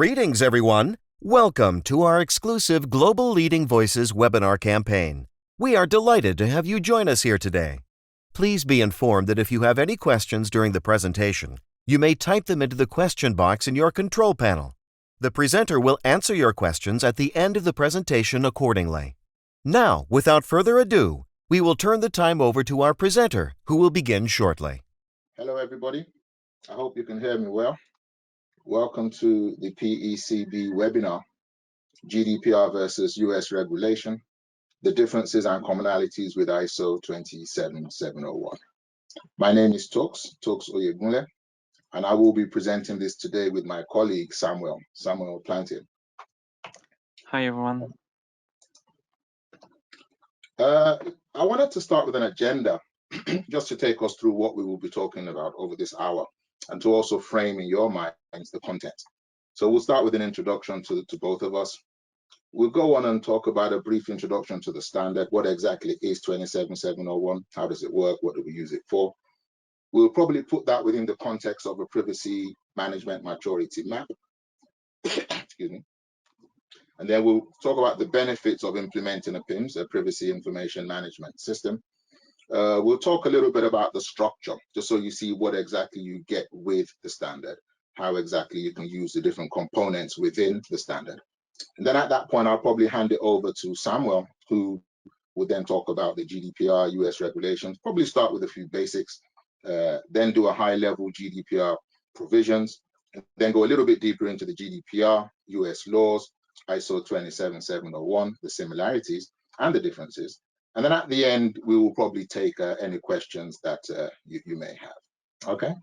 Greetings, everyone. Welcome to our exclusive Global Leading Voices webinar campaign. We are delighted to have you join us here today. Please be informed that if you have any questions during the presentation, you may type them into the question box in your control panel. The presenter will answer your questions at the end of the presentation accordingly. Now, without further ado, we will turn the time over to our presenter, who will begin shortly. Hello, everybody. I hope you can hear me well. Welcome to the PECB webinar, GDPR versus US regulation, the differences and commonalities with ISO 27701. My name is Toks Oyegunle, and I will be presenting this today with my colleague, Samuel Plantin. Hi, everyone. I wanted to start with an agenda just to take us through what we will be talking about over this hour and to also frame in your minds the content. So we'll start with an introduction to both of us. We'll go on and talk about a brief introduction to the standard. What exactly is 27701? How does it work? What do we use it for? We'll probably put that within the context of a privacy management maturity map. Excuse me. And then we'll talk about the benefits of implementing a PIMS, a privacy information management system. We'll talk a little bit about the structure, just so you see what exactly you get with the standard, how exactly you can use the different components within the standard. And then at that point, I'll probably hand it over to Samuel, who will then talk about the GDPR US regulations, probably start with a few basics, then do a high-level GDPR provisions, and then go a little bit deeper into the GDPR, US laws, ISO 27701, the similarities and the differences. And then at the end, we will probably take any questions that you may have. Okay.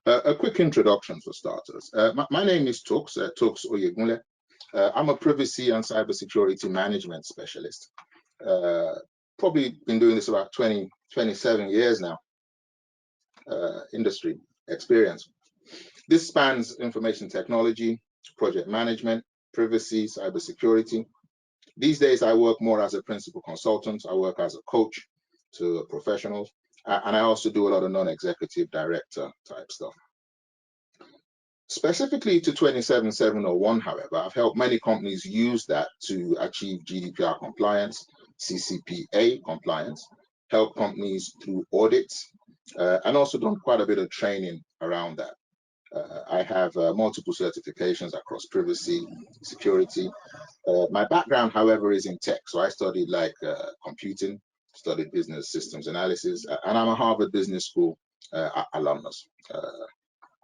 A quick introduction for starters. My name is Toks Oyegunle. I'm a privacy and cybersecurity management specialist. Probably been doing this about 27 years now, industry experience. This spans information technology, project management, privacy, cybersecurity. These days, I work more as a principal consultant. I work as a coach to professionals, and I also do a lot of non-executive director type stuff. Specifically to 27701, however, I've helped many companies use that to achieve GDPR compliance, CCPA compliance, help companies through audits, and also done quite a bit of training around that. I have multiple certifications across privacy, security. My background, however, is in tech. So I studied computing, studied business systems analysis, and I'm a Harvard Business School alumnus.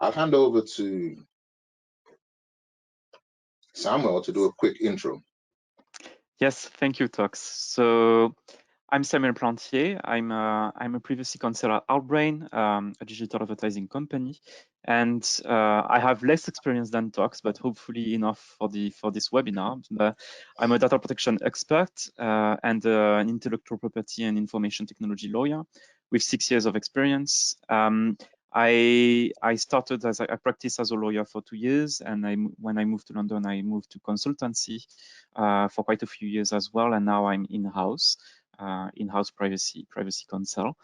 I'll hand over to Samuel to do a quick intro. Yes, thank you, Toks. So I'm Samuel Plantier. I'm a privacy counselor at Outbrain, a digital advertising company, and I have less experience than Toks, but hopefully enough for this webinar. I'm a data protection expert and an intellectual property and information technology lawyer with 6 years of experience. I started I practiced as a lawyer for 2 years, and when I moved to London, I moved to consultancy for quite a few years as well, and now I'm in-house privacy counsel.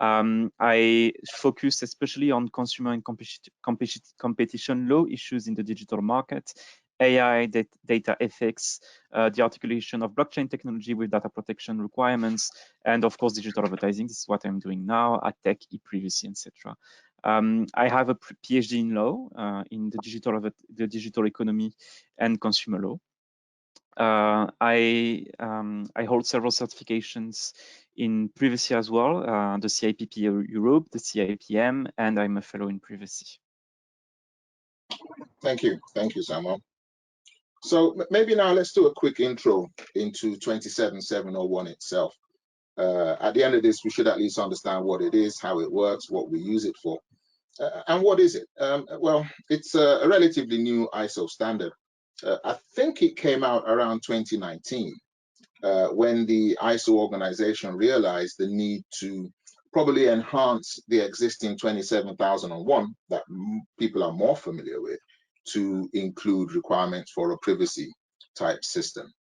I focus especially on consumer and competition law issues in the digital market, AI, data ethics, the articulation of blockchain technology with data protection requirements, and of course, digital advertising. This is what I'm doing now at tech, e-privacy, etc. I have a PhD in law in the digital economy and consumer law. I hold several certifications in privacy as well, the CIPP Europe, the CIPM, and I'm a fellow in privacy. Thank you, Samuel. So maybe now let's do a quick intro into 27701 itself. At the end of this, we should at least understand what it is, how it works, what we use it for. And what is it? Well, it's a relatively new ISO standard. I think it came out around 2019 when the ISO organization realized the need to probably enhance the existing 27001 that people are more familiar with to include requirements for a privacy type system.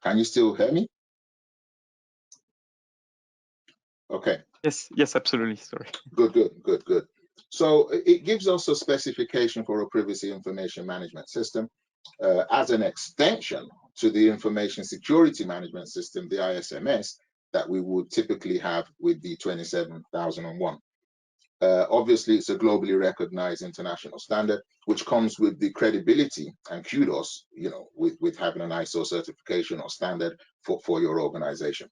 Can you still hear me? Okay. Yes, absolutely. Sorry. Good. So it gives us a specification for a privacy information management system as an extension to the information security management system, the ISMS, that we would typically have with the 27001. Obviously, it's a globally recognized international standard, which comes with the credibility and kudos, with having an ISO certification or standard for your organization.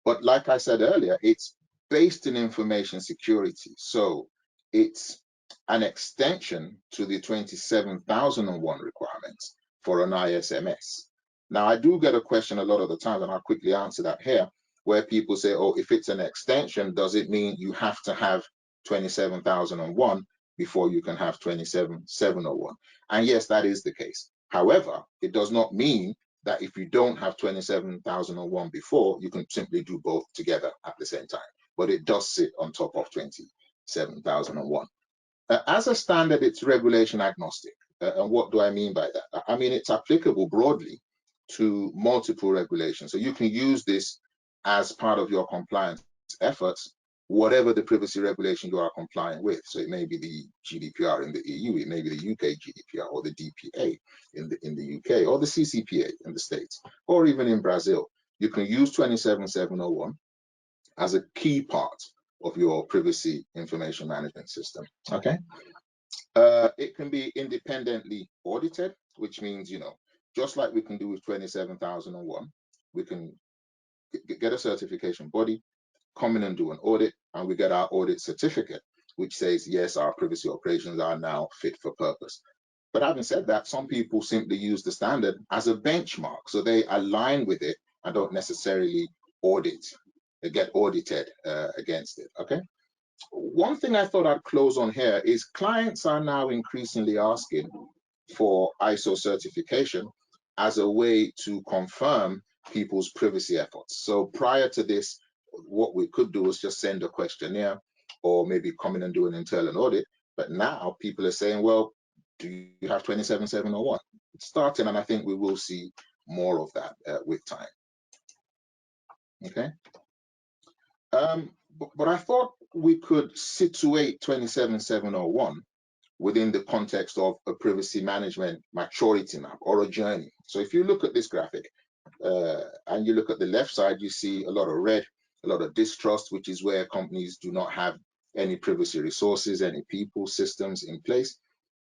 But like I said earlier, it's based in information security. So it's an extension to the 27001 requirements for an ISMS. Now, I do get a question a lot of the time, and I'll quickly answer that here, where people say, oh, if it's an extension, does it mean you have to have 27001 before you can have 27701? And yes, that is the case. However, it does not mean that if you don't have 27001 before, you can simply do both together at the same time. But it does sit on top of 27001. As a standard, it's regulation agnostic. And what do I mean by that? I mean, it's applicable broadly to multiple regulations. So you can use this as part of your compliance efforts, whatever the privacy regulation you are complying with. So it may be the GDPR in the EU, it may be the UK GDPR, or the DPA in the UK, or the CCPA in the States, or even in Brazil. You can use 27701 as a key part of your privacy information management system. Okay. It can be independently audited, which means, just like we can do with 27001, we can get a certification body, come in and do an audit, and we get our audit certificate, which says, yes, our privacy operations are now fit for purpose. But having said that, some people simply use the standard as a benchmark. So they align with it and don't necessarily get audited against it, okay? One thing I thought I'd close on here is clients are now increasingly asking for ISO certification as a way to confirm people's privacy efforts. So prior to this, what we could do is just send a questionnaire or maybe come in and do an internal audit. But now people are saying, well, do you have 27701? It's starting, and I think we will see more of that with time. Okay. But I thought we could situate 27701 within the context of a privacy management maturity map or a journey. So if you look at this graphic and you look at the left side, you see a lot of red, a lot of distrust, which is where companies do not have any privacy resources, any people, systems in place.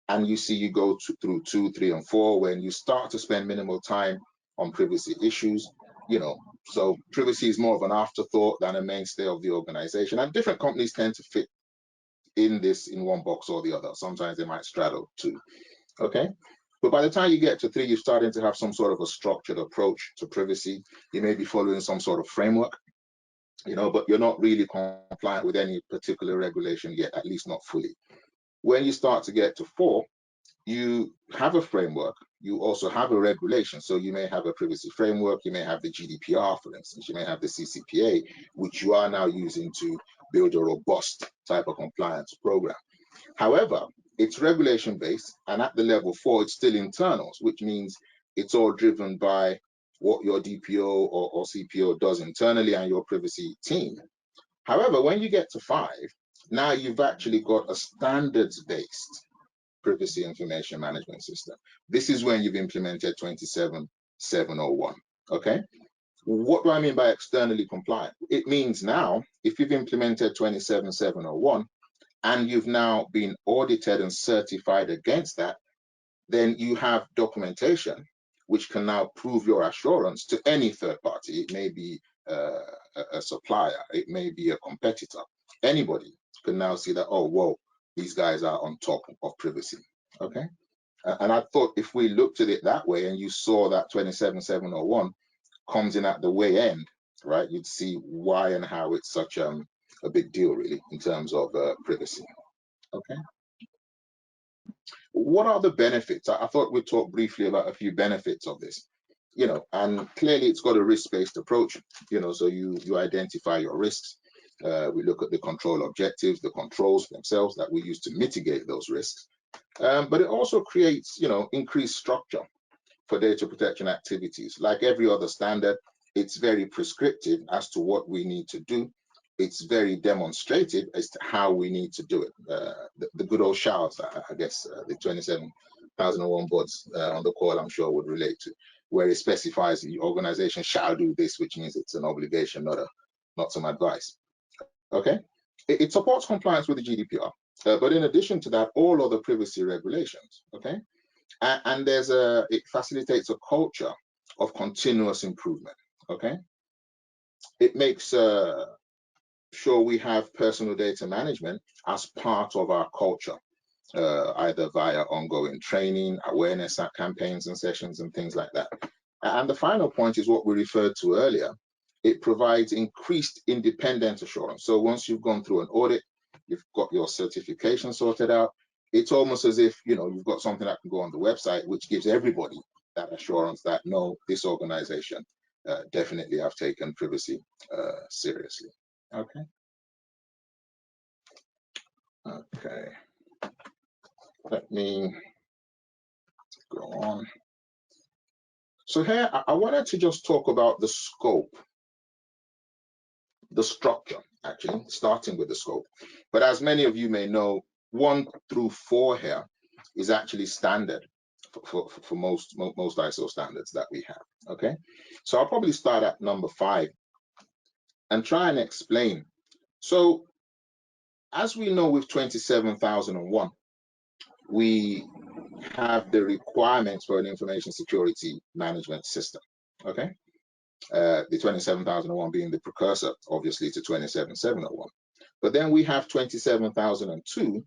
And you see you go through 2, 3, and 4 when you start to spend minimal time on privacy issues. So privacy is more of an afterthought than a mainstay of the organization. And different companies tend to fit in one box or the other. Sometimes they might straddle 2. Okay. But by the time you get to 3, you're starting to have some sort of a structured approach to privacy. You may be following some sort of framework, but you're not really compliant with any particular regulation yet, at least not fully. When you start to get to 4, you have a framework, you also have a regulation. So you may have a privacy framework, you may have the GDPR, for instance, you may have the CCPA, which you are now using to build a robust type of compliance program. However, it's regulation based, and at the level 4, it's still internals, which means it's all driven by what your DPO or CPO does internally and your privacy team. However, when you get to 5, now you've actually got a standards-based privacy information management system. This is when you've implemented 27701, okay? What do I mean by externally compliant? It means now, if you've implemented 27701 and you've now been audited and certified against that, then you have documentation which can now prove your assurance to any third party. It may be a supplier, it may be a competitor. Anybody can now see that, oh, whoa, these guys are on top of privacy, okay? And I thought if we looked at it that way and you saw that 27701 comes in at the way end, right, you'd see why and how it's such a big deal, really, in terms of privacy, okay? What are the benefits? I thought we'd talk briefly about a few benefits of this, and clearly it's got a risk-based approach, so you identify your risks. We look at the control objectives, the controls themselves that we use to mitigate those risks. But it also creates, increased structure for data protection activities. Like every other standard, it's very prescriptive as to what we need to do. it's very demonstrative as to how we need to do it. The good old showers, I guess, the 27,001 boards on the call, I'm sure would relate to, where it specifies the organization shall do this, which means it's an obligation, not some advice. Okay, it supports compliance with the GDPR, but in addition to that, all other privacy regulations. Okay, and it facilitates a culture of continuous improvement. Okay, it makes sure we have personal data management as part of our culture, either via ongoing training, awareness campaigns and sessions and things like that. And the final point is what we referred to earlier. It provides increased independent assurance. So once you've gone through an audit, you've got your certification sorted out, it's almost as if, you know, you've got something that can go on the website, which gives everybody that assurance that, no, this organization definitely have taken privacy seriously. Okay. Okay. Let me go on. So here, I wanted to just talk about the scope, the structure, actually, starting with the scope. But as many of you may know, 1 through 4 here is actually standard for most ISO standards that we have, okay? So I'll probably start at number 5 and try and explain. So as we know with 27001, we have the requirements for an information security management system, okay? The 27001 being the precursor, obviously, to 27701. But then we have 27002,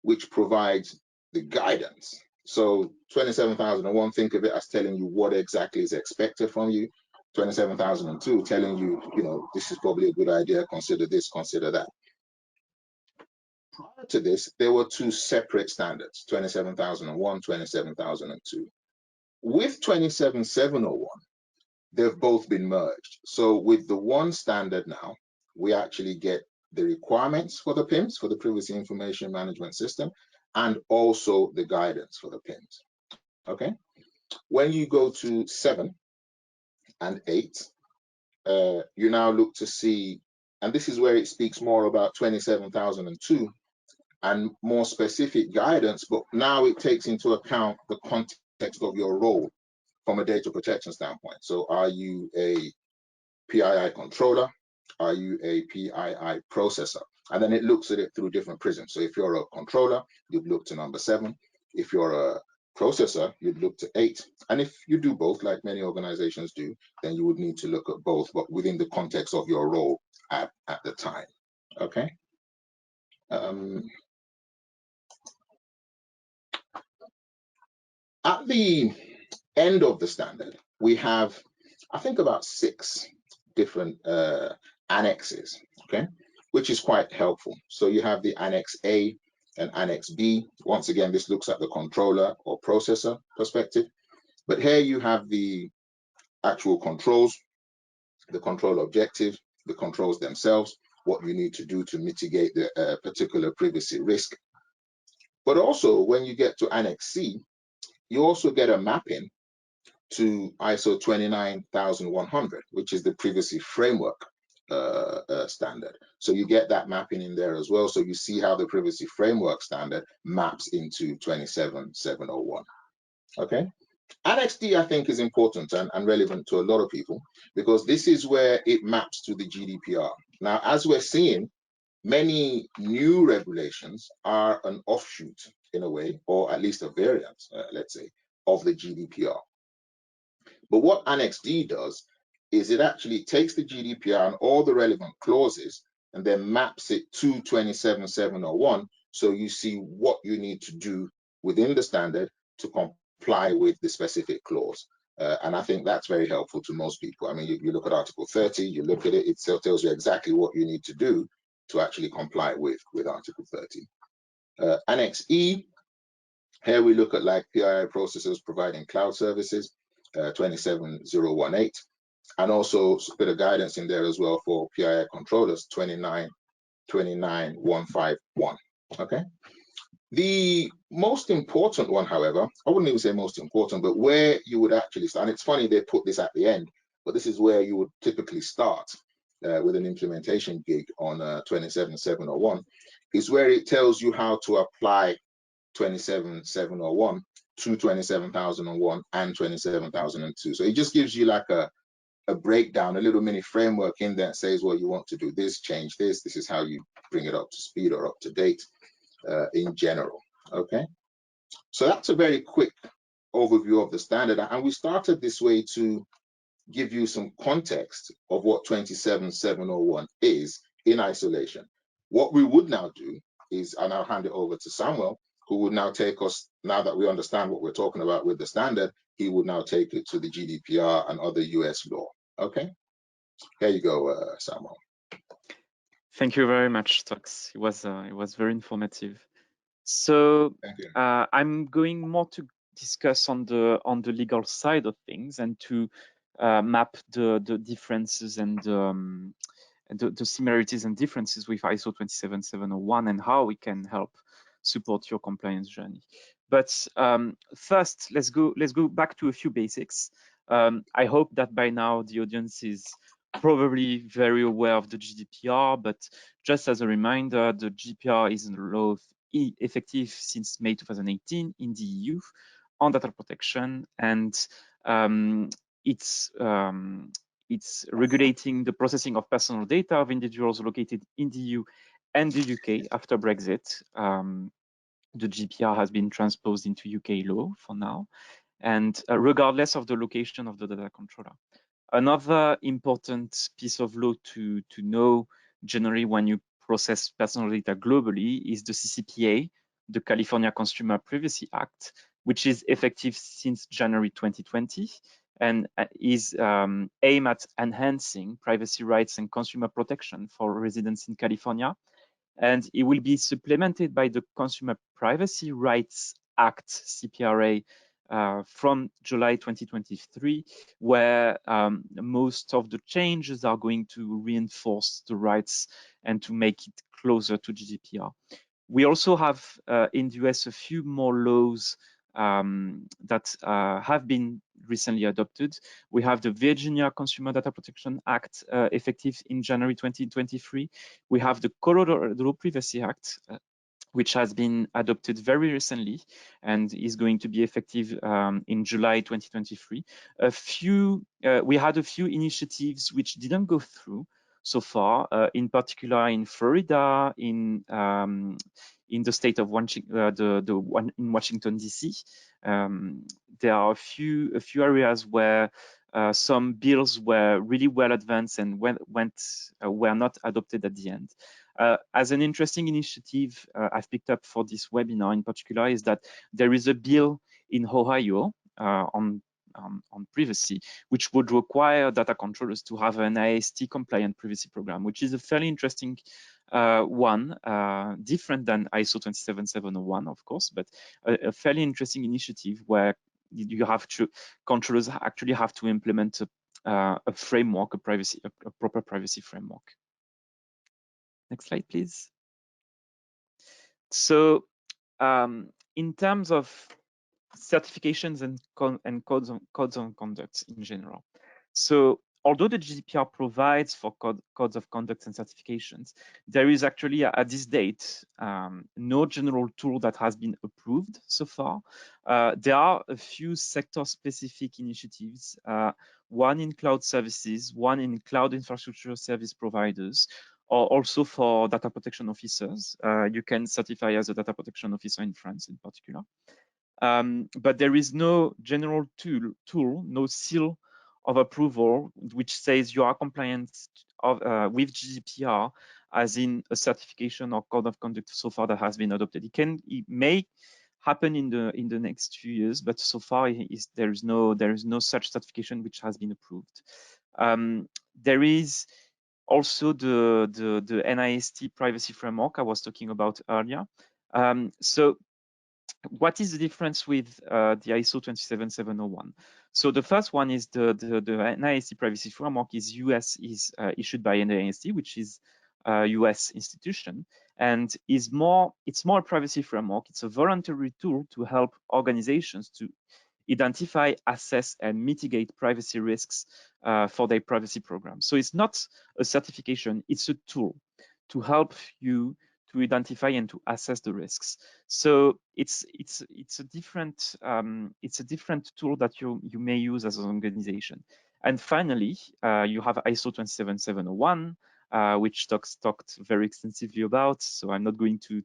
which provides the guidance. So 27001, think of it as telling you what exactly is expected from you. 27002 telling you, you know, this is probably a good idea, consider this, consider that. Prior to this, there were 2 separate standards, 27001, 27002. With 27701, they've both been merged. So with the one standard now, we actually get the requirements for the PIMS, for the Privacy Information Management System, and also the guidance for the PIMS. Okay. When you go to 7 and 8, you now look to see, and this is where it speaks more about 27002 and more specific guidance, but now it takes into account the context of your role from a data protection standpoint. So are you a PII controller? Are you a PII processor? And then it looks at it through different prisms. So if you're a controller, you'd look to number 7. If you're a processor, you'd look to 8. And if you do both, like many organizations do, then you would need to look at both, but within the context of your role at the time. Okay. At the end of the standard, we have, I think, about 6 different annexes, okay, which is quite helpful. So you have the Annex A and Annex B. Once again, this looks at the controller or processor perspective. But here you have the actual controls, the control objective, the controls themselves, what you need to do to mitigate the particular privacy risk. But also, when you get to Annex C, you also get a mapping to ISO 29100, which is the privacy framework standard. So you get that mapping in there as well. So you see how the privacy framework standard maps into 27701. Okay. Annex D, I think, is important and relevant to a lot of people because this is where it maps to the GDPR. Now, as we're seeing, many new regulations are an offshoot in a way, or at least a variant, let's say, of the GDPR. But what Annex D does is it actually takes the GDPR and all the relevant clauses and then maps it to 27701. So you see what you need to do within the standard to comply with the specific clause. And I think that's very helpful to most people. I mean, you look at Article 30, you look at it, it tells you exactly what you need to do to actually comply with Article 30. Annex E, here we look at like PII processors providing cloud services, 27018, and also a bit of guidance in there as well for PII controllers, 29151. Okay. The most important one, however, I wouldn't even say most important, but where you would actually start, and it's funny they put this at the end, but this is where you would typically start, with an implementation gig on 27701, is where it tells you how to apply 27701 to 27001 and 27002. So it just gives you like a breakdown, a little mini framework in there that says, well, you want to do this, change this, this is how you bring it up to speed or up to date in general. Okay, so that's a very quick overview of the standard, and we started this way to give you some context of what 27701 is in isolation. What we would now do is, and I'll hand it over to Samuel, who would now take us, now that we understand what we're talking about with the standard, he would now take it to the GDPR and other US law. Okay, here you go, Samuel. Thank you very much, Toks. It was very informative. So I'm going more to discuss on the legal side of things and to map the differences and the similarities and differences with ISO 27701 and how we can help support your compliance journey. But first, let's go back to a few basics. I hope that by now the audience is probably very aware of the GDPR, but just as a reminder, the GDPR is a law effective since May 2018 in the EU on data protection, and it's regulating the processing of personal data of individuals located in the EU and the UK after Brexit. The GDPR has been transposed into UK law for now, and regardless of the location of the data controller. Another important piece of law to know generally when you process personal data globally is the CCPA, the California Consumer Privacy Act, which is effective since January 2020 and is aimed at enhancing privacy rights and consumer protection for residents in California. And it will be supplemented by the Consumer Privacy Rights Act, CPRA, from July 2023, where most of the changes are going to reinforce the rights and to make it closer to GDPR. We also have in the US a few more laws that have been recently adopted. We have the Virginia Consumer Data Protection Act effective in January 2023. We have the Colorado Privacy Act, which has been adopted very recently and is going to be effective in July 2023. We had a few initiatives which didn't go through so far, in particular in Florida, in the state of Washington, in Washington DC. There are a few areas where some bills were really well advanced and were not adopted at the end. As an interesting initiative I've picked up for this webinar in particular is that there is a bill in Ohio on privacy, which would require data controllers to have an IST compliant privacy program, which is a fairly interesting one, different than ISO 27701, of course, but a fairly interesting initiative where you have to, controllers actually have to implement a framework, a proper privacy framework. Next slide, please. So in terms of certifications and codes of conduct in general. So although the GDPR provides for codes of conduct and certifications, there is actually at this date no general tool that has been approved so far. There are a few sector-specific initiatives, one in cloud services, one in cloud infrastructure service providers, or also for data protection officers. You can certify as a data protection officer in France in particular. But there is no general tool, no seal of approval, which says you are compliant with GDPR, as in a certification or code of conduct so far that has been adopted. It may happen in the next few years, but so far there is no such certification which has been approved. There is also the NIST privacy framework I was talking about earlier. So what is the difference with the ISO 27701? So the first one is the NIST privacy framework is issued by NIST, which is a US institution, and it's more a privacy framework. It's a voluntary tool to help organizations to identify, assess, and mitigate privacy risks for their privacy program. So it's not a certification, it's a tool to help you to identify and to assess the risks. So it's a different tool that you may use as an organization. And finally, you have ISO 27701, which Toks talked very extensively about. So I'm not going to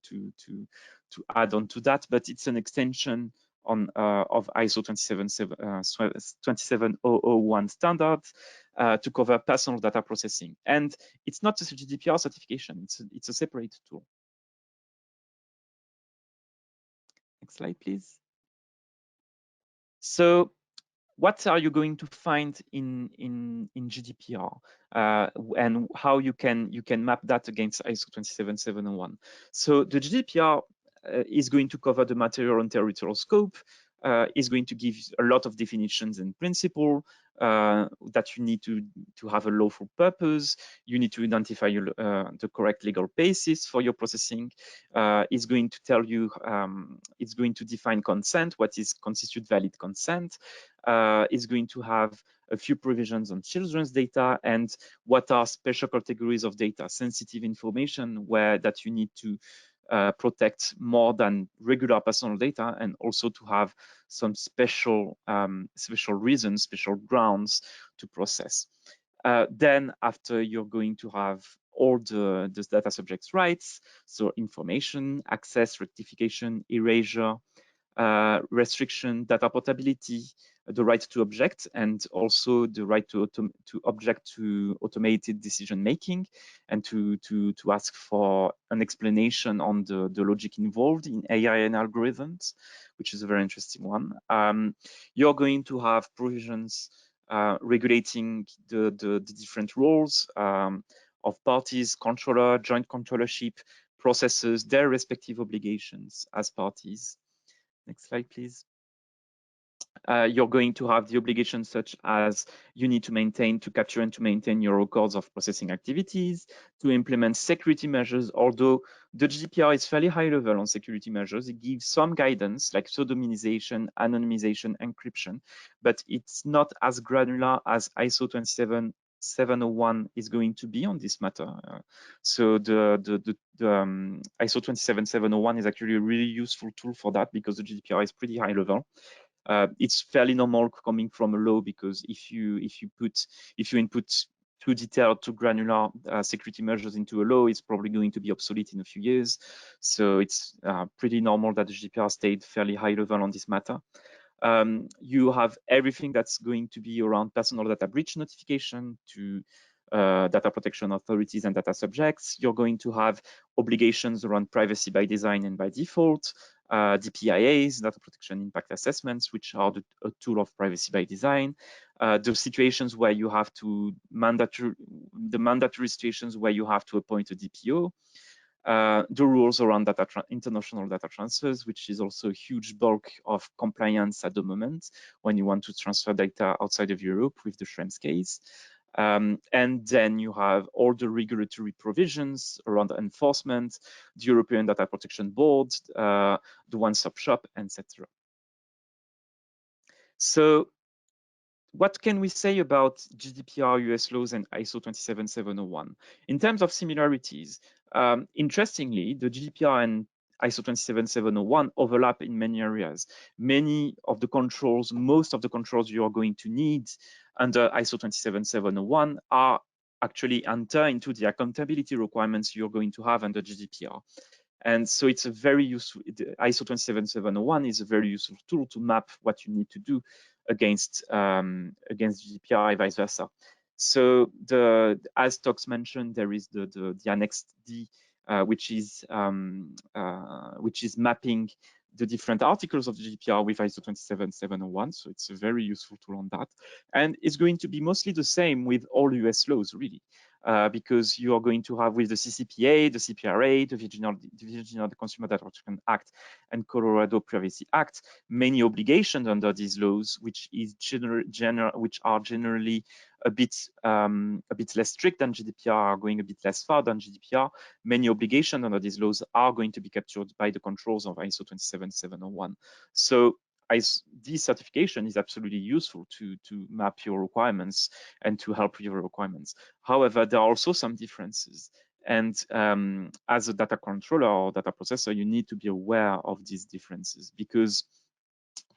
add on to that, but it's an extension of ISO 27001 standard to cover personal data processing. And it's not just a GDPR certification, it's a separate tool. Next slide, please. So what are you going to find in GDPR and how you can map that against ISO 27701? So the GDPR is going to cover the material and territorial scope, is going to give a lot of definitions and principles that you need to have a lawful purpose. You need to identify the correct legal basis for your processing. It's going to tell you, it's going to define consent, what is constitute valid consent. It's going to have a few provisions on children's data and what are special categories of data, sensitive information that you need to protect more than regular personal data, and also to have some special reasons, special grounds to process. Then after, you're going to have all the data subjects' rights, so information, access, rectification, erasure, restriction, data portability, the right to object, and also the right to object to automated decision making, and to ask for an explanation on the logic involved in AI and algorithms, which is a very interesting one. You're going to have provisions regulating the different roles of parties, controller, joint controllership, processes, their respective obligations as parties. Next slide, please. You're going to have the obligations such as you need to maintain, to capture and to maintain your records of processing activities, to implement security measures, although the GDPR is fairly high level on security measures. It gives some guidance like pseudonymization, anonymization, encryption, but it's not as granular as ISO 27701 is going to be on this matter. So the ISO 27701 is actually a really useful tool for that, because the GDPR is pretty high level. It's fairly normal coming from a law, because if you input too detailed, too granular security measures into a law, it's probably going to be obsolete in a few years. So it's pretty normal that the GDPR stayed fairly high level on this matter. You have everything that's going to be around personal data breach notification to data protection authorities and data subjects. You're going to have obligations around privacy by design and by default, DPIAs, data protection impact assessments, which are a tool of privacy by design. The situations where you have to mandatory situations where you have to appoint a DPO. The rules around international data transfers, which is also a huge bulk of compliance at the moment when you want to transfer data outside of Europe with the Schrems case. And then you have all the regulatory provisions around enforcement, the European Data Protection Board, the one-stop shop, etc. So what can we say about GDPR, US laws, and ISO 27701? In terms of similarities, interestingly, the GDPR and ISO 27701 overlap in many areas. Many of the controls, most of the controls you are going to need under ISO 27701 are actually enter into the accountability requirements you're going to have under GDPR. And so it's a very useful, ISO 27701 is a very useful tool to map what you need to do against GDPR and vice versa. So as Toks mentioned, there is the Annex D, which is mapping the different articles of the GDPR with ISO 27701. So it's a very useful tool on that. And it's going to be mostly the same with all US laws, really. Because you are going to have with the CCPA, the CPRA, the Virginia Consumer Data Protection Act, and Colorado Privacy Act, many obligations under these laws, which are generally a bit less strict than GDPR, are going a bit less far than GDPR. Many obligations under these laws are going to be captured by the controls of ISO 27701. So this certification is absolutely useful to map your requirements and to help your requirements. However, there are also some differences. And as a data controller or data processor, you need to be aware of these differences, because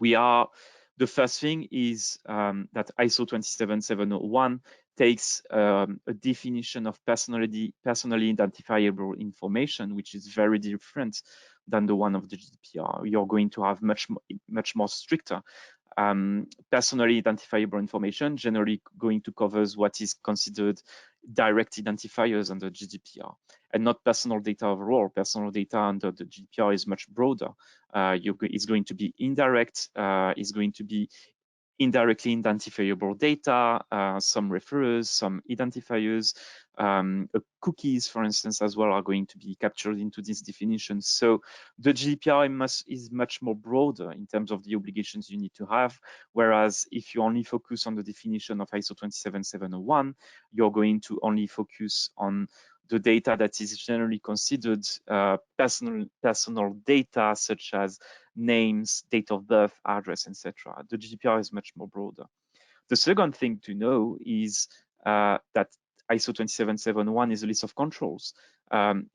the first thing is that ISO 27701 takes a definition of personally identifiable information, which is very different than the one of the GDPR. You're going to have much more stricter personally identifiable information, generally going to cover what is considered direct identifiers under GDPR, and not personal data overall. Personal data under the GDPR is much broader. It's going to be indirect, it's going to be indirectly identifiable data, some referrers, some identifiers, cookies, for instance, as well, are going to be captured into this definition. So the GDPR is much more broader in terms of the obligations you need to have, whereas if you only focus on the definition of ISO 27701, you're going to only focus on the data that is generally considered personal data, such as names, date of birth, address, etc. The GDPR is much more broader. The second thing to know is that ISO 27701 is a list of controls.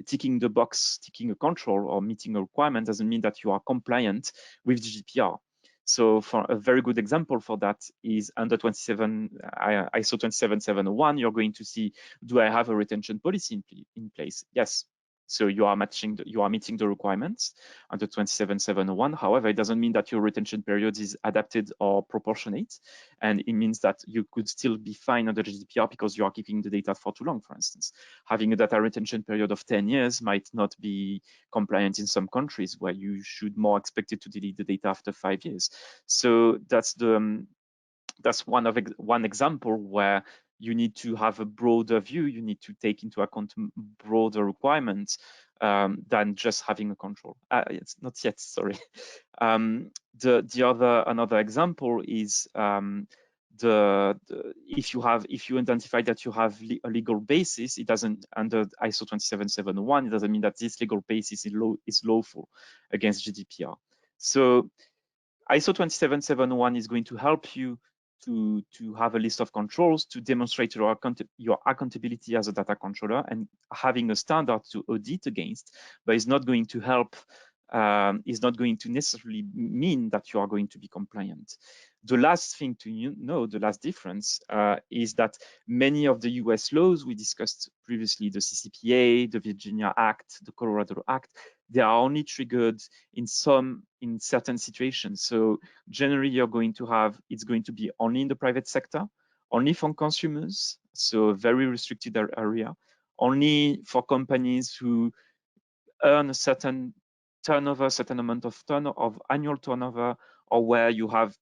Ticking the box, ticking a control or meeting a requirement doesn't mean that you are compliant with GDPR. So for a very good example for that is under ISO 27701, you're going to see, do I have a retention policy in place? Yes. So you are meeting the requirements under 27701. However, it doesn't mean that your retention period is adapted or proportionate. And it means that you could still be fine under GDPR because you are keeping the data for too long, for instance. Having a data retention period of 10 years might not be compliant in some countries where you should more expected to delete the data after 5 years. So that's one example where you need to have a broader view. You need to take into account broader requirements than just having a control. It's not yet, sorry. Another example is if you identify that you have a legal basis, it doesn't, under ISO 27701, it doesn't mean that this legal basis is lawful against GDPR. So ISO 27701 is going to help you to have a list of controls to demonstrate your accountability as a data controller and having a standard to audit against, but it's not going to help, is not going to necessarily mean that you are going to be compliant. The last thing to know, the last difference is that many of the US laws we discussed previously, the CCPA, the Virginia Act, the Colorado Act, they are only triggered in certain situations. So generally it's going to be only in the private sector, only for consumers, so a very restricted area, only for companies who earn a certain turnover, certain amount of annual turnover, or where you have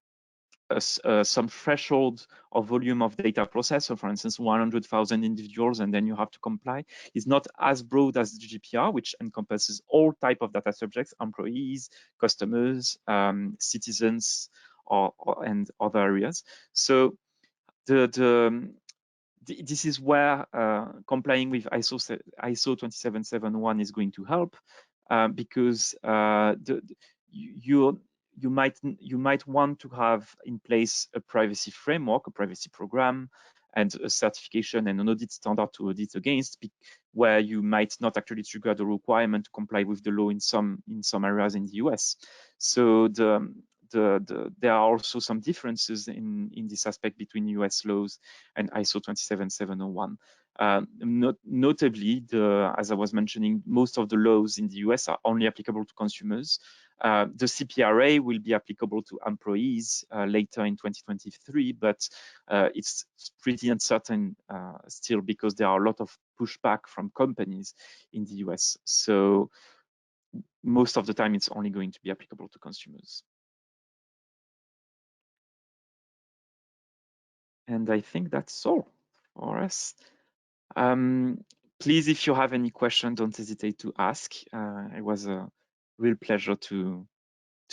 some threshold or volume of data processed. So for instance, 100,000 individuals, and then you have to comply. It's not as broad as the GDPR, which encompasses all type of data subjects, employees, customers, citizens, and other areas. So this is where complying with ISO 27701 is going to help, because you might want to have in place a privacy framework, a privacy program, and a certification and an audit standard to audit against, where you might not actually trigger the requirement to comply with the law in some areas in the US. So there are also some differences in this aspect between US laws and ISO 27701. Notably, as I was mentioning, most of the laws in the US are only applicable to consumers. The CPRA will be applicable to employees later in 2023, but it's pretty uncertain still, because there are a lot of pushback from companies in the US. So most of the time, it's only going to be applicable to consumers. And I think that's all for us. Please, if you have any questions, don't hesitate to ask. It was a real pleasure to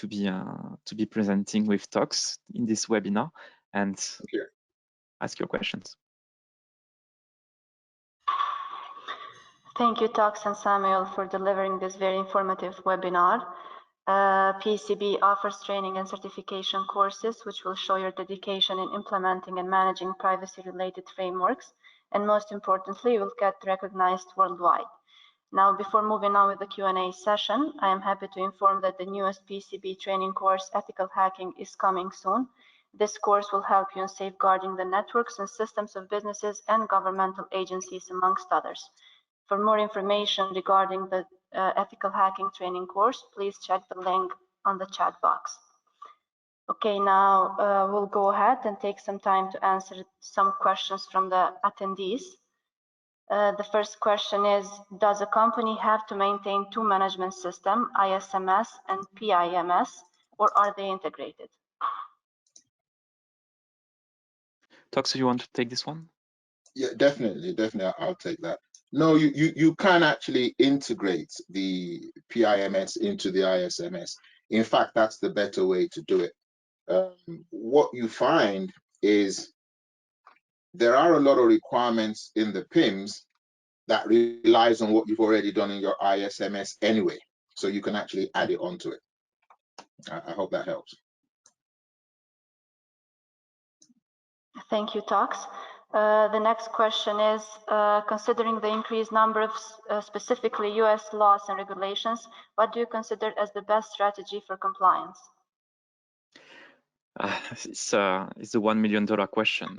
be presenting with Toks in this webinar, and ask your questions. Thank you, Toks and Samuel, for delivering this very informative webinar. PCB offers training and certification courses, which will show your dedication in implementing and managing privacy-related frameworks, and most importantly, you will get recognized worldwide. Now, before moving on with the Q&A session, I am happy to inform that the newest PCB training course, Ethical Hacking, is coming soon. This course will help you in safeguarding the networks and systems of businesses and governmental agencies, amongst others. For more information regarding the ethical hacking training course, please check the link on the chat box. Okay, now we'll go ahead and take some time to answer some questions from the attendees. The first question is, does a company have to maintain two management systems, ISMS and PIMS, or are they integrated? Toks, you want to take this one? Yeah, definitely, I'll take that. No, you can actually integrate the PIMS into the ISMS. In fact, that's the better way to do it. What you find is there are a lot of requirements in the PIMS that relies on what you've already done in your ISMS anyway. So you can actually add it onto it. I hope that helps. Thank you, Toks. The next question is, considering the increased number of specifically US laws and regulations, what do you consider as the best strategy for compliance? It's a $1 million question.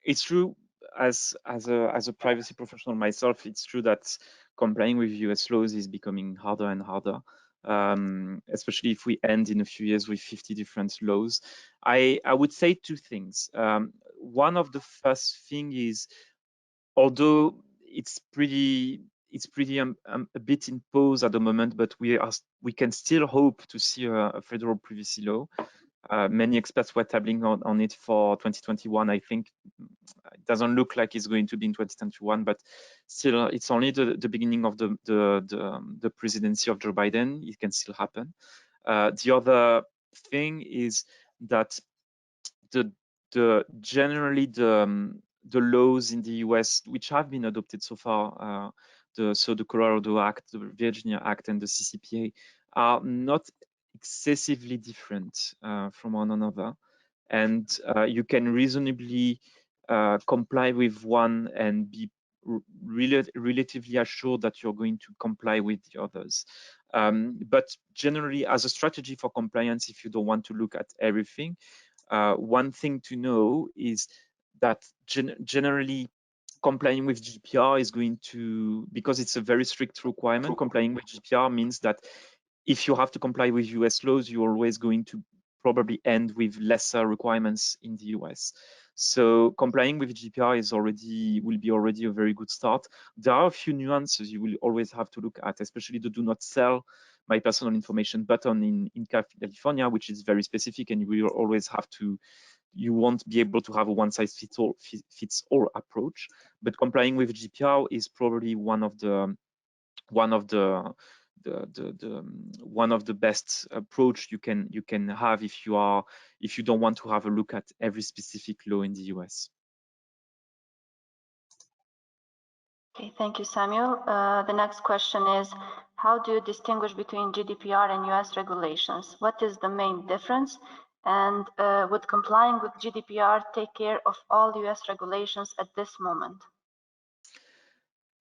It's true, as a privacy professional myself, it's true that complying with US laws is becoming harder and harder. Especially if we end in a few years with 50 different laws. I would say two things. One of the first thing is, although it's pretty a bit in pause at the moment, but we can still hope to see a federal privacy law. Many experts were tabling on it for 2021. I think it doesn't look like it's going to be in 2021, but still, it's only the beginning of the presidency of Joe Biden. It can still happen. The other thing is that generally the laws in the US, which have been adopted so far, the Colorado Act, the Virginia Act, and the CCPA, are not excessively different from one another, and you can reasonably comply with one and be relatively assured that you're going to comply with the others. But generally, as a strategy for compliance, if you don't want to look at everything, one thing to know is that generally complying with GDPR is going to, because it's a very strict requirement, complying with GDPR means that if you have to comply with US laws, you're always going to probably end with lesser requirements in the US. So complying with GDPR will be already a very good start. There are a few nuances you will always have to look at, especially the do not sell my personal information button in California, which is very specific, and you will always have to, you won't be able to have a one size fits all approach. But complying with GDPR is probably one of the best approach you can have if you don't want to have a look at every specific law in the US. Okay, thank you, Samuel. The next question is, how do you distinguish between GDPR and US regulations? What is the main difference? And would complying with GDPR take care of all US regulations at this moment?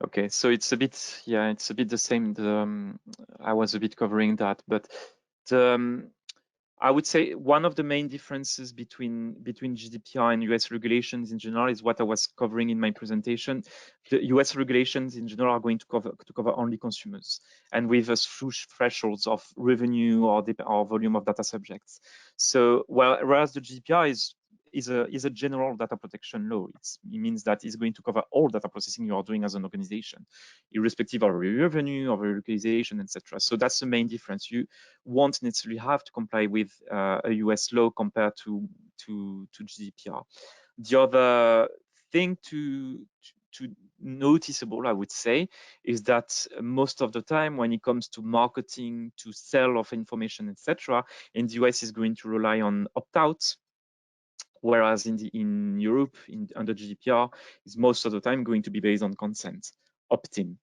Okay, so it's a bit the same. I was a bit covering that, but I would say one of the main differences between GDPR and US regulations in general is what I was covering in my presentation. The US regulations in general are going to cover only consumers, and with a thresholds of revenue or volume of data subjects. So whereas the GDPR is a general data protection law. It means that it's going to cover all data processing you are doing as an organization, irrespective of your revenue, of your localization, etc. So that's the main difference. You won't necessarily have to comply with a US law compared to GDPR. The other thing to noticeable, I would say, is that most of the time when it comes to marketing, to sell of information, etc., in the US is going to rely on opt-outs, whereas in Europe, under GDPR, is most of the time going to be based on consent, opt-in.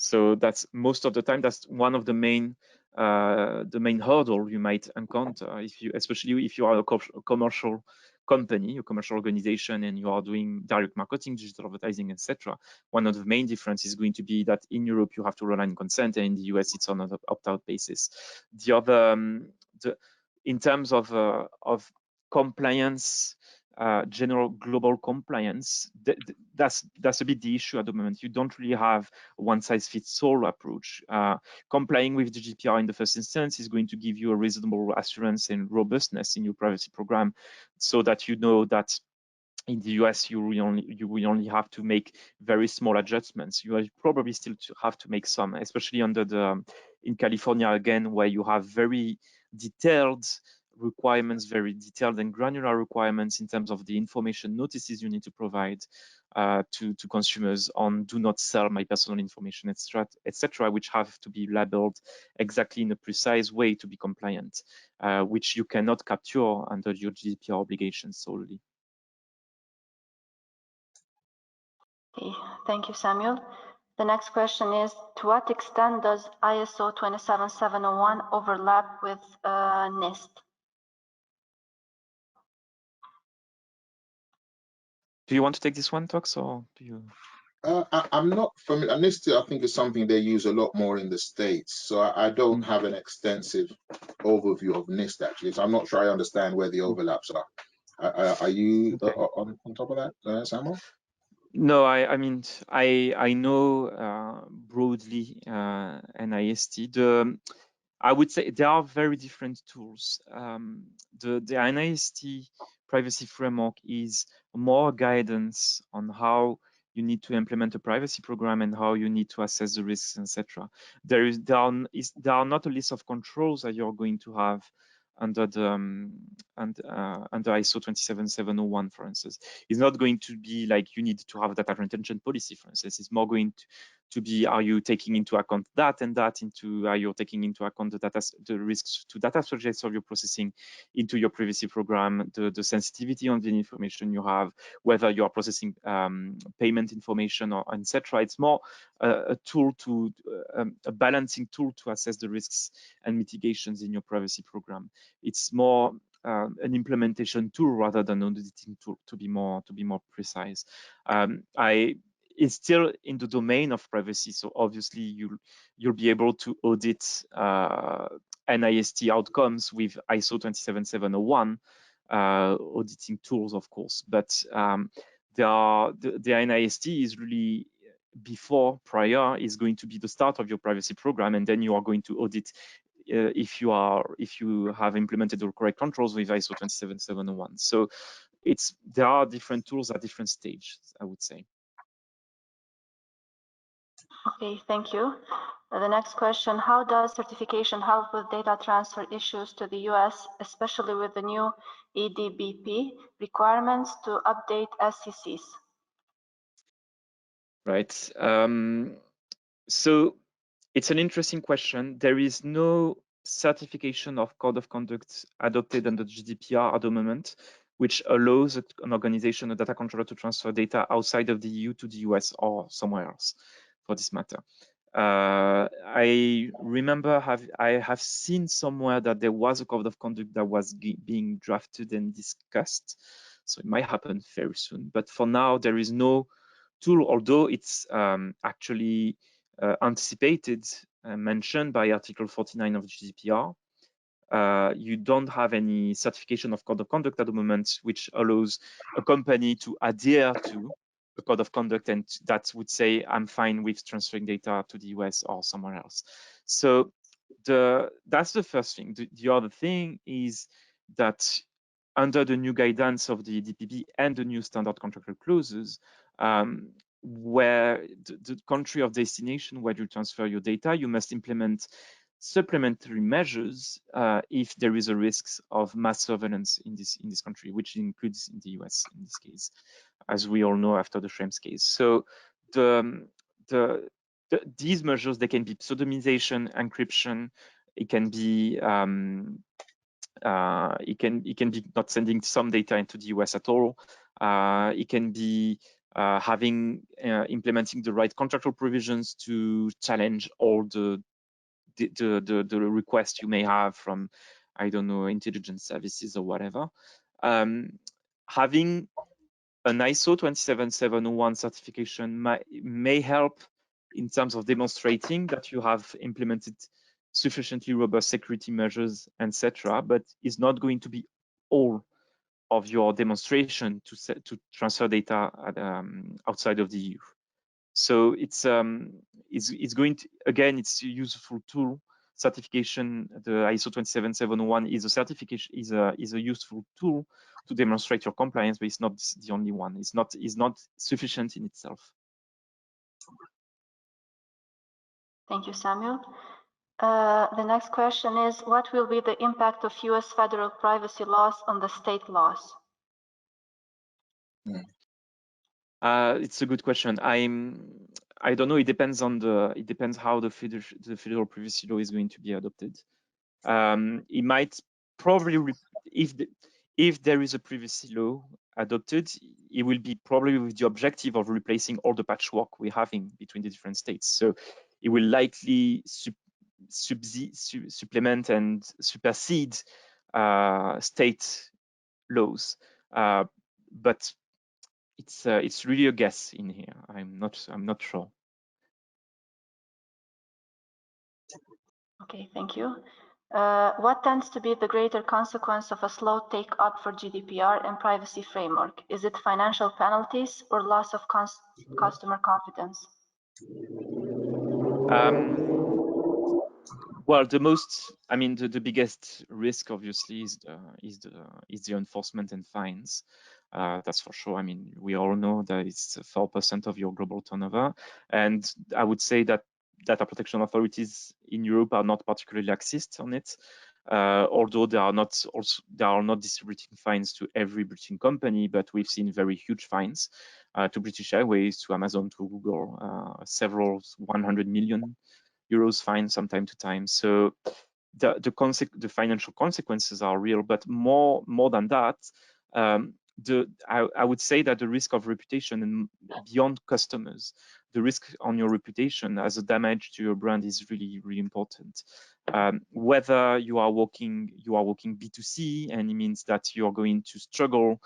So that's most of the time, that's one of the main hurdle you might encounter, especially if you are a commercial company, a commercial organization, and you are doing direct marketing, digital advertising, etc. One of the main differences is going to be that in Europe you have to rely on consent, and in the US it's on an opt-out basis. The other, in terms of compliance, general global compliance, that's a bit the issue at the moment. You don't really have a one-size-fits-all approach. Complying with the GDPR in the first instance is going to give you a reasonable assurance and robustness in your privacy program, so that you know that in the US you will only have to make very small adjustments. You will probably still have to make some, especially under in California again, where you have very detailed requirements, very detailed and granular requirements in terms of the information notices you need to provide to consumers on do not sell my personal information, etc., which have to be labeled exactly in a precise way to be compliant, which you cannot capture under your GDPR obligations solely. Okay, thank you, Samuel. The next question is, to what extent does ISO 27701 overlap with NIST? Do you want to take this one, Toks, or do you? I'm not familiar. NIST, I think, is something they use a lot more in the States. So I don't have an extensive overview of NIST, actually. So I'm not sure I understand where the overlaps are. Are you on top of that, Samuel? No, I mean, I know broadly NIST. I would say there are very different tools. The NIST privacy framework is more guidance on how you need to implement a privacy program and how you need to assess the risks, etc. There are not a list of controls that you're going to have under under ISO 27701, for instance. It's not going to be like you need to have a data retention policy, for instance. It's more going to be, are you taking into account that and that, are you taking into account the risks to data subjects of your processing into your privacy program, the sensitivity on the information you have, whether you are processing payment information or etc. It's more a tool to a balancing tool to assess the risks and mitigations in your privacy program. It's more an implementation tool rather than an auditing tool, to be more precise. It's still in the domain of privacy, so obviously you'll be able to audit NIST outcomes with ISO 27701 auditing tools, of course. But the NIST is really prior is going to be the start of your privacy program, and then you are going to audit if you have implemented the correct controls with ISO 27701. So there are different tools at different stages, I would say. Okay, thank you. The next question, how does certification help with data transfer issues to the US, especially with the new EDBP requirements to update SCCs? Right. So it's an interesting question. There is no certification of code of conduct adopted under GDPR at the moment, which allows an organization, a data controller, to transfer data outside of the EU to the US or somewhere else, for this matter. I remember I have seen somewhere that there was a code of conduct that was being drafted and discussed, so it might happen very soon. But for now, there is no tool, although it's actually anticipated and mentioned by Article 49 of GDPR. You don't have any certification of code of conduct at the moment, which allows a company to adhere to a code of conduct, and that would say, I'm fine with transferring data to the US or somewhere else. So that's the first thing. The other thing is that under the new guidance of the DPB and the new standard contractual clauses, where the country of destination where you transfer your data, you must implement supplementary measures if there is a risk of mass surveillance in this country, which includes in the US in this case, as we all know after the Schrems case. So these measures, they can be pseudonymization, encryption. It can be it can be not sending some data into the US at all. It can be implementing the right contractual provisions to challenge all the requests you may have from, I don't know, intelligence services or whatever. Having an ISO 27701 certification may help in terms of demonstrating that you have implemented sufficiently robust security measures, etc., but is not going to be all of your demonstration to transfer data outside of the EU. So it's going to, again, it's a useful tool. Certification, the ISO 27701 is a certification, is a useful tool to demonstrate your compliance, but it's not the only one. It's not sufficient in itself. Thank you, Samuel. The next question is, what will be the impact of US federal privacy laws on the state laws? It's a good question. I don't know. It depends how the federal privacy law is going to be adopted. It might probably, if there is a privacy law adopted, it will be probably with the objective of replacing all the patchwork we're having between the different states. So it will likely supplement and supersede state laws, but it's really a guess in here. I'm not sure. Okay, thank you. What tends to be the greater consequence of a slow take-up for GDPR and privacy framework? Is it financial penalties or loss of customer confidence? Well, the biggest risk obviously is the enforcement and fines. That's for sure. I mean, we all know that it's 4% of your global turnover, and I would say that data protection authorities in Europe are not particularly laxist on it. Although they are not distributing fines to every breaching company, but we've seen very huge fines to British Airways, to Amazon, to Google, several 100 million euros fine from time to time. So the financial consequences are real, but more than that, I would say that the risk of reputation and beyond customers, the risk on your reputation as a damage to your brand is really, really important. Whether you are working B2C, and it means that you're going to struggle,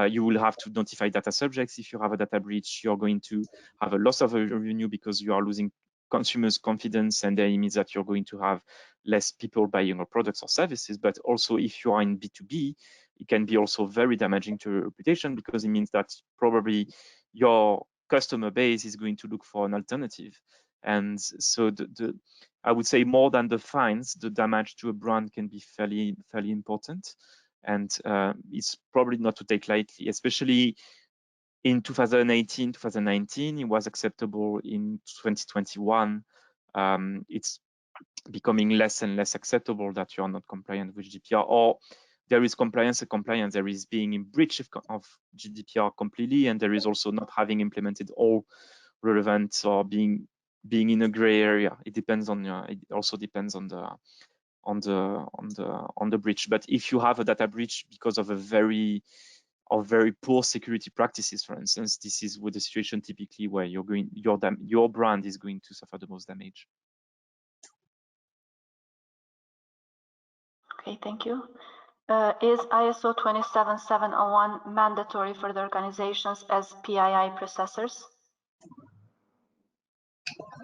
you will have to notify data subjects if you have a data breach. You're going to have a loss of revenue because you are losing consumers' confidence, and then it means that you're going to have less people buying your products or services. But also, if you are in B2B, it can be also very damaging to your reputation, because it means that probably your customer base is going to look for an alternative. And so I would say more than the fines, the damage to a brand can be fairly important. And it's probably not to take lightly, especially in 2018, 2019, it was acceptable. In 2021, it's becoming less and less acceptable that you are not compliant with GDPR, or there is compliance. There is being in breach of GDPR completely, and there is also not having implemented all relevant, or being in a gray area. It depends on it also depends on the breach. But if you have a data breach because of very poor security practices, for instance, this is with the situation typically where your brand is going to suffer the most damage. Okay, thank you. Is ISO 27701 mandatory for the organizations as PII processors?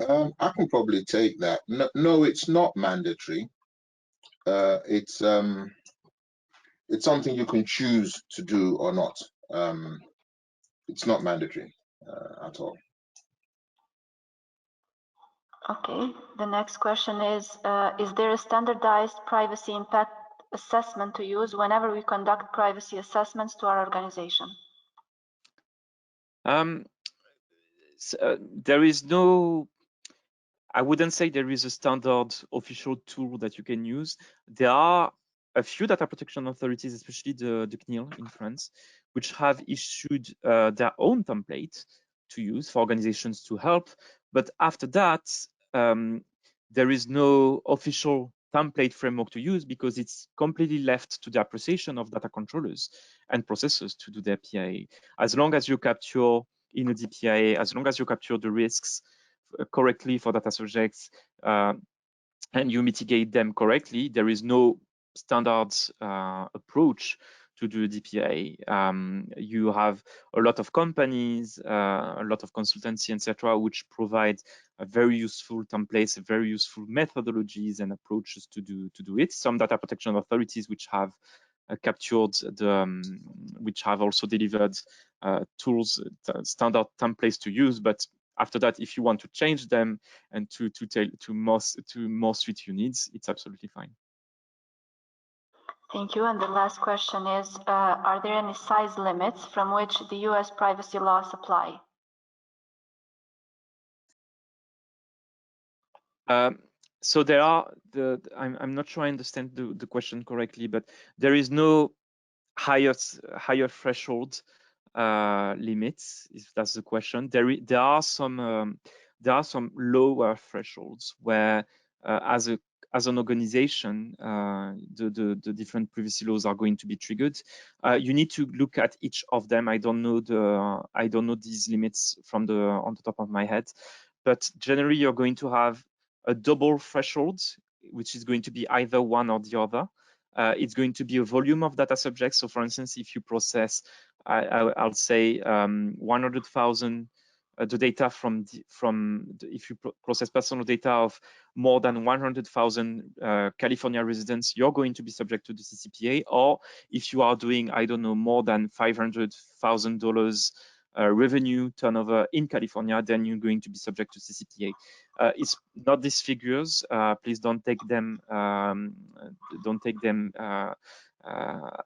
I can probably take that. No, it's not mandatory. It's something you can choose to do or not. It's not mandatory at all. Okay, the next question is there a standardized privacy impact assessment to use whenever we conduct privacy assessments to our organization? There is no, I wouldn't say there is a standard official tool that you can use. There are a few data protection authorities, especially the CNIL in France, which have issued their own template to use for organizations to help. But after that, there is no official template framework to use, because it's completely left to the appreciation of data controllers and processors to do their PIA. As long as you capture in a DPIA, as long as you capture the risks correctly for data subjects and you mitigate them correctly, there is no standard approach to do DPIA. You have a lot of companies, a lot of consultancy, etc., which provide a very useful templates, very useful methodologies and approaches to do it. Some data protection authorities which have captured which have also delivered tools, standard templates to use, but after that, if you want to change them and to more suit your needs, it's absolutely fine. Thank you. And the last question is, are there any size limits from which the US privacy laws apply? So there are I'm not sure I understand the question correctly, but there is no higher threshold limits, if that's the question. There are some lower thresholds where as an organization the different privacy laws are going to be triggered. You need to look at each of them. I don't know these limits on the top of my head, but generally you're going to have a double threshold, which is going to be either one or the other. It's going to be a volume of data subjects. So for instance, if you process, I'll say 100,000, the data if you process personal data of more than 100,000 California residents, you're going to be subject to the CCPA. Or if you are doing, I don't know, more than $500,000 revenue turnover in California, then you're going to be subject to CCPA. It's not these figures. Please don't take them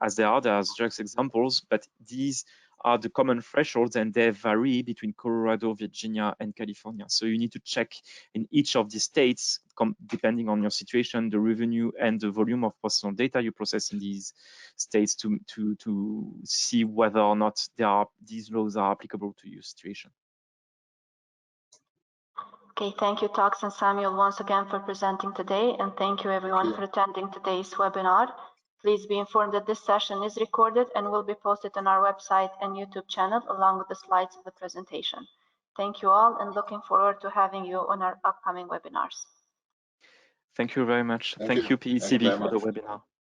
as they are. They are just examples, but these are the common thresholds, and they vary between Colorado, Virginia, and California. So you need to check in each of these states, depending on your situation, the revenue and the volume of personal data you process in these states to see whether or not these laws are applicable to your situation. Okay, thank you, Toks and Samuel, once again for presenting today, and thank you everyone for attending today's webinar. Please be informed that this session is recorded and will be posted on our website and YouTube channel along with the slides of the presentation. Thank you all, and looking forward to having you on our upcoming webinars. Thank you very much. Thank you, PECB, for the webinar.